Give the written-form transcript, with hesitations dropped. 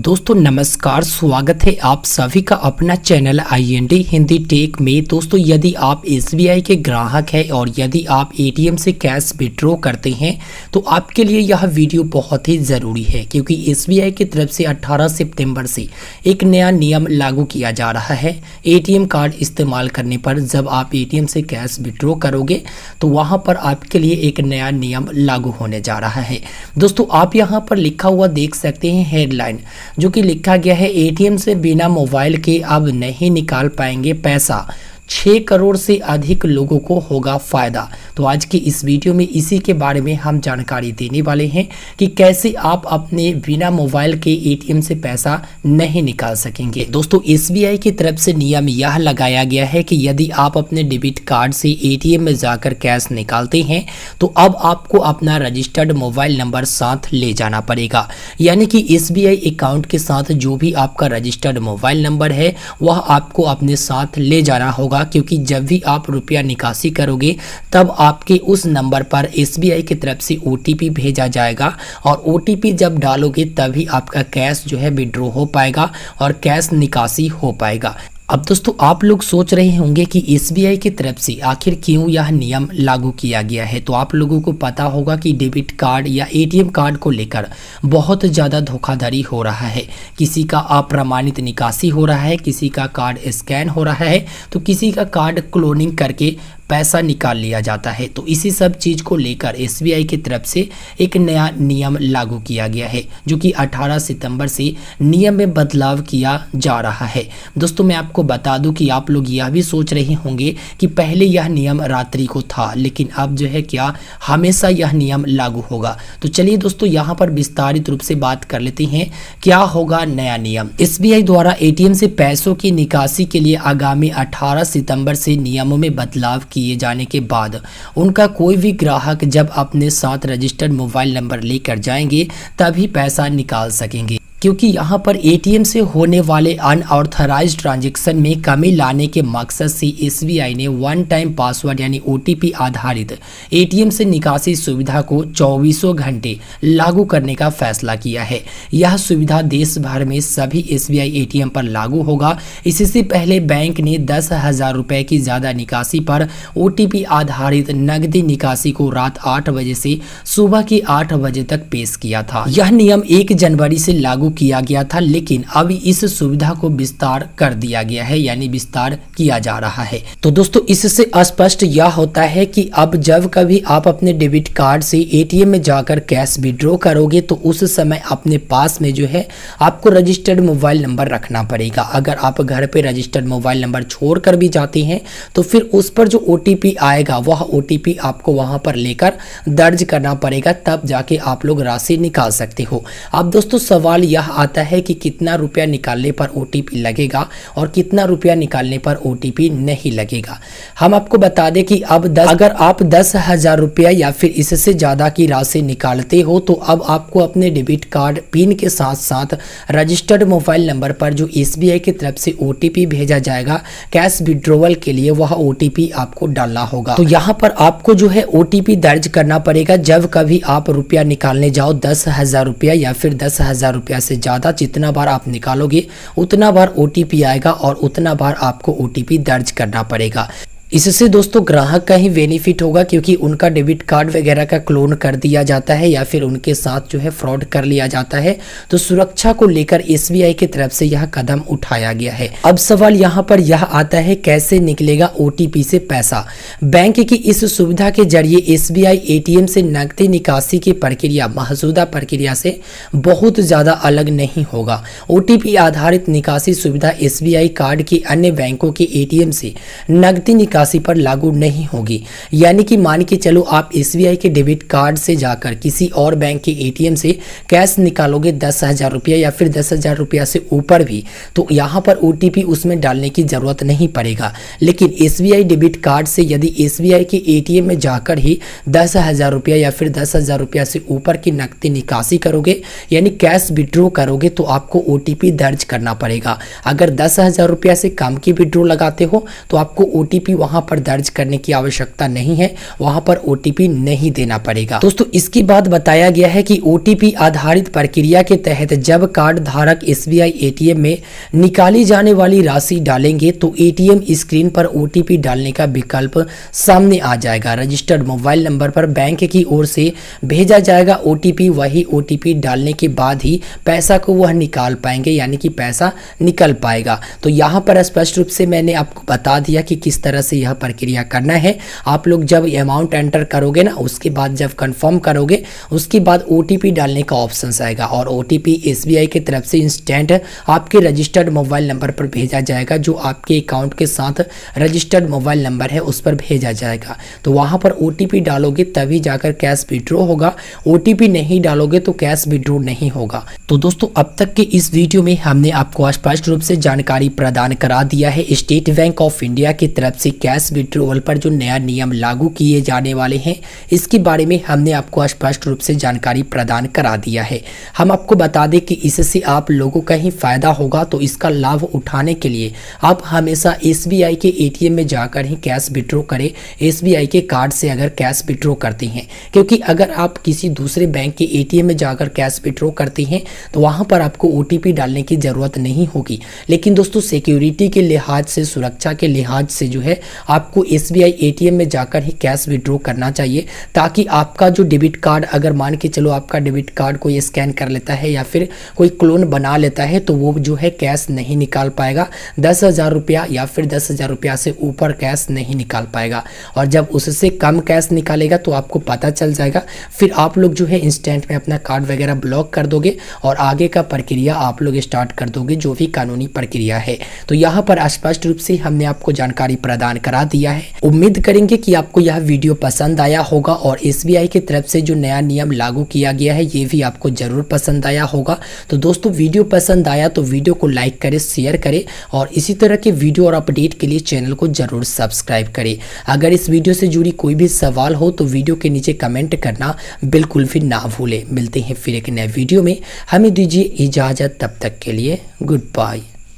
दोस्तों नमस्कार, स्वागत है आप सभी का अपना चैनल IND हिंदी टेक में। दोस्तों यदि आप SBI के ग्राहक हैं और यदि आप ATM से कैश विड्रॉ करते हैं तो आपके लिए यह वीडियो बहुत ही ज़रूरी है, क्योंकि SBI की तरफ से 18 सितंबर से एक नया नियम लागू किया जा रहा है। ATM कार्ड इस्तेमाल करने पर जब आप ATM से कैश विड्रॉ करोगे तो वहाँ पर आपके लिए एक नया नियम लागू होने जा रहा है। दोस्तों आप यहाँ पर लिखा हुआ देख सकते हैं हेडलाइन, जो कि लिखा गया है ATM से बिना मोबाइल के अब नहीं निकाल पाएंगे पैसा, 6 करोड़ से अधिक लोगों को होगा फायदा। तो आज की इस वीडियो में इसी के बारे में हम जानकारी देने वाले हैं कि कैसे आप अपने बिना मोबाइल के ATM से पैसा नहीं निकाल सकेंगे। दोस्तों SBI की तरफ से नियम यह लगाया गया है कि यदि आप अपने डेबिट कार्ड से ATM में जाकर कैश निकालते हैं तो अब आपको अपना रजिस्टर्ड मोबाइल नंबर साथ ले जाना पड़ेगा। यानी कि SBI अकाउंट के साथ जो भी आपका रजिस्टर्ड मोबाइल नंबर है वह आपको अपने साथ ले जाना होगा, क्योंकि जब भी आप रुपया निकासी करोगे तब आपके उस नंबर पर SBI की तरफ से OTP भेजा जाएगा और OTP जब डालोगे तभी आपका कैश जो है विड्रॉ हो पाएगा और कैश निकासी हो पाएगा। अब दोस्तों आप लोग सोच रहे होंगे कि SBI की तरफ से आखिर क्यों यह नियम लागू किया गया है। तो आप लोगों को पता होगा कि डेबिट कार्ड या ATM कार्ड को लेकर बहुत ज़्यादा धोखाधड़ी हो रहा है। किसी का अप्रमाणित निकासी हो रहा है, किसी का कार्ड स्कैन हो रहा है, तो किसी का कार्ड क्लोनिंग करके पैसा निकाल लिया जाता है। तो इसी सब चीज़ को लेकर SBI की तरफ से एक नया नियम लागू किया गया है, जो कि 18 सितंबर से नियम में बदलाव किया जा रहा है। दोस्तों मैं आपको बता दूं कि आप लोग यह भी सोच रहे होंगे कि पहले यह नियम रात्रि को था, लेकिन अब जो है क्या हमेशा यह नियम लागू होगा। तो चलिए दोस्तों यहाँ पर विस्तारित रूप से बात कर लेते हैं क्या होगा नया नियम। SBI द्वारा ATM से पैसों की निकासी के लिए आगामी 18 सितंबर से नियमों में बदलाव किए जाने के बाद उनका कोई भी ग्राहक जब अपने साथ रजिस्टर्ड मोबाइल नंबर लेकर जाएंगे तभी पैसा निकाल सकेंगे, क्योंकि यहाँ पर ATM से होने वाले अनऑथराइज्ड ट्रांजैक्शन में कमी लाने के मकसद से SBI ने वन टाइम पासवर्ड यानी OTP आधारित ATM से निकासी सुविधा को 24 घंटे लागू करने का फैसला किया है। यह सुविधा देश भर में सभी SBI ATM पर लागू होगा। इससे पहले बैंक ने 10,000 रुपये की ज़्यादा निकासी पर OTP आधारित नकदी निकासी को रात 8 बजे से सुबह के 8 बजे तक पेश किया था। यह नियम 1 जनवरी से लागू किया गया था, लेकिन अब इस सुविधा को विस्तार कर दिया गया है, यानी विस्तार किया जा रहा है। तो दोस्तों इससे स्पष्ट यह होता है कि अब जब कभी आप अपने डेबिट कार्ड से ATM में जाकर कैश विड्रॉ करोगे तो उस समय अपने पास में जो है आपको रजिस्टर्ड मोबाइल नंबर रखना पड़ेगा। अगर आप घर पे रजिस्टर्ड मोबाइल नंबर छोड़ कर भी जाते हैं तो फिर उस पर जो OTP आएगा वह OTP आपको वहां पर लेकर दर्ज करना पड़ेगा, तब जाके आप लोग राशि निकाल सकते हो। अब दोस्तों सवाल यह आता है कि कितना रुपया निकालने पर OTP लगेगा और कितना रुपया निकालने पर OTP नहीं लगेगा। हम आपको बता दें कि अब अगर आप 10,000 रुपया या फिर इससे ज़्यादा की राशि निकालते हो तो अब आपको अपने डेबिट कार्ड पिन के साथ साथ रजिस्टर्ड मोबाइल नंबर पर जो SBI की तरफ से OTP भेजा जाएगा कैश विड्रॉवल के लिए, वह OTP आपको डालना होगा। तो यहाँ पर आपको जो है OTP दर्ज करना पड़ेगा जब कभी आप रुपया निकालने जाओ। 10,000 रुपया या फिर 10,000 रुपया से ज़्यादा जितना बार आप निकालोगे उतना बार OTP आएगा और उतना बार आपको OTP दर्ज करना पड़ेगा। इससे दोस्तों ग्राहक का ही बेनिफिट होगा, क्योंकि उनका डेबिट कार्ड वगैरह का क्लोन कर दिया जाता है या फिर उनके साथ जो है फ्रॉड कर लिया जाता है। तो सुरक्षा को लेकर SBI की तरफ से यह कदम उठाया गया है। अब सवाल यहाँ पर यह आता है कैसे निकलेगा OTP से पैसा। बैंक की इस सुविधा के जरिए SBI ATM से नकदी निकासी की प्रक्रिया मौजूदा प्रक्रिया से बहुत ज़्यादा अलग नहीं होगा। OTP आधारित निकासी सुविधा SBI कार्ड के अन्य बैंकों के ATM से नकदी निकासी पर लागू नहीं होगी। यानी कि मान के चलो आप SBI के डेबिट कार्ड से जाकर किसी और बैंक के ATM से कैश निकालोगे 10,000 रुपया या फिर 10,000 रुपया से ऊपर भी, तो यहाँ पर OTP उसमें डालने की जरूरत नहीं पड़ेगा। लेकिन SBI डेबिट कार्ड से यदि SBI के ATM में जाकर ही 10,000 रुपया या फिर 10,000 रुपया से ऊपर की नकदी निकासी करोगे यानी कैश विड्रॉ करोगे तो आपको OTP दर्ज करना पड़ेगा। अगर 10,000 रुपया से कम की विड्रॉ लगाते हो तो आपको OTP वहाँ वहां पर दर्ज करने की आवश्यकता नहीं है, वहां पर OTP नहीं देना पड़ेगा। दोस्तों इसके बाद बताया गया है कि OTP आधारित प्रक्रिया के तहत जब कार्ड धारक SBI ATM में निकाली जाने वाली राशि डालेंगे तो ATM स्क्रीन पर OTP डालने का विकल्प सामने आ जाएगा। रजिस्टर्ड मोबाइल नंबर पर बैंक की ओर से भेजा जाएगा OTP, वही OTP डालने के बाद ही पैसा को वह निकाल पाएंगे, यानी कि पैसा निकल पाएगा। तो यहाँ पर स्पष्ट रूप से मैंने आपको बता दिया कि किस तरह से यह प्रक्रिया करना है। आप लोग जब अमाउंट एंटर करोगे ना, उसके बाद जब कंफर्म करोगे उसके बाद OTP डालने का ऑप्शन आएगा और OTP SBI की तरफ से इंस्टेंट आपके रजिस्टर्ड मोबाइल नंबर पर भेजा जाएगा, जो आपके अकाउंट के साथ रजिस्टर्ड मोबाइल नंबर है उस पर भेजा जाएगा। तो वहां पर OTP डालोगे तभी जाकर कैश विड्रॉ होगा, OTP नहीं डालोगे तो कैश विड्रॉ नहीं होगा। तो दोस्तों अब तक के इस वीडियो में हमने आपको स्पष्ट रूप से जानकारी प्रदान करा दिया है स्टेट बैंक ऑफ इंडिया की तरफ से कैश विड्रॉवल पर जो नया नियम लागू किए जाने वाले हैं, इसके बारे में हमने आपको स्पष्ट रूप से जानकारी प्रदान करा दिया है। हम आपको बता दें कि इससे आप लोगों का ही फायदा होगा, तो इसका लाभ उठाने के लिए आप हमेशा SBI के ATM में जाकर ही कैश विड्रॉ करें। SBI के कार्ड से अगर कैश विड्रॉ करते हैं, क्योंकि अगर आप किसी दूसरे बैंक के ATM में जाकर कैश विड्रॉ करते हैं तो वहां पर आपको OTP डालने की जरूरत नहीं होगी। लेकिन दोस्तों सिक्योरिटी के लिहाज से, सुरक्षा के लिहाज से जो है आपको SBI ATM में जाकर ही कैश विड्रॉ करना चाहिए, ताकि आपका जो डेबिट कार्ड, अगर मान के चलो आपका डेबिट कार्ड कोई स्कैन कर लेता है या फिर कोई क्लोन बना लेता है, तो वो जो है कैश नहीं निकाल पाएगा। 10,000 रुपया या फिर 10,000 रुपया से ऊपर कैश नहीं निकाल पाएगा, और जब उससे कम कैश निकालेगा तो आपको पता चल जाएगा। फिर आप लोग जो है इंस्टेंट में अपना कार्ड वगैरह ब्लॉक कर दोगे और आगे का प्रक्रिया आप लोग स्टार्ट कर दोगे, जो भी कानूनी प्रक्रिया है। तो यहाँ पर स्पष्ट रूप से हमने आपको जानकारी प्रदान करा दिया है। उम्मीद करेंगे कि आपको यह वीडियो पसंद आया होगा और SBI की तरफ से जो नया नियम लागू किया गया है ये भी आपको जरूर पसंद आया होगा। तो दोस्तों वीडियो पसंद आया तो वीडियो को लाइक करें, शेयर करें और इसी तरह के वीडियो और अपडेट के लिए चैनल को जरूर सब्सक्राइब करें। अगर इस वीडियो से जुड़ी कोई भी सवाल हो तो वीडियो के नीचे कमेंट करना बिल्कुल भी ना भूलें। मिलते हैं फिर एक नए वीडियो में, हमें दीजिए इजाजत, तब तक के लिए गुड बाय।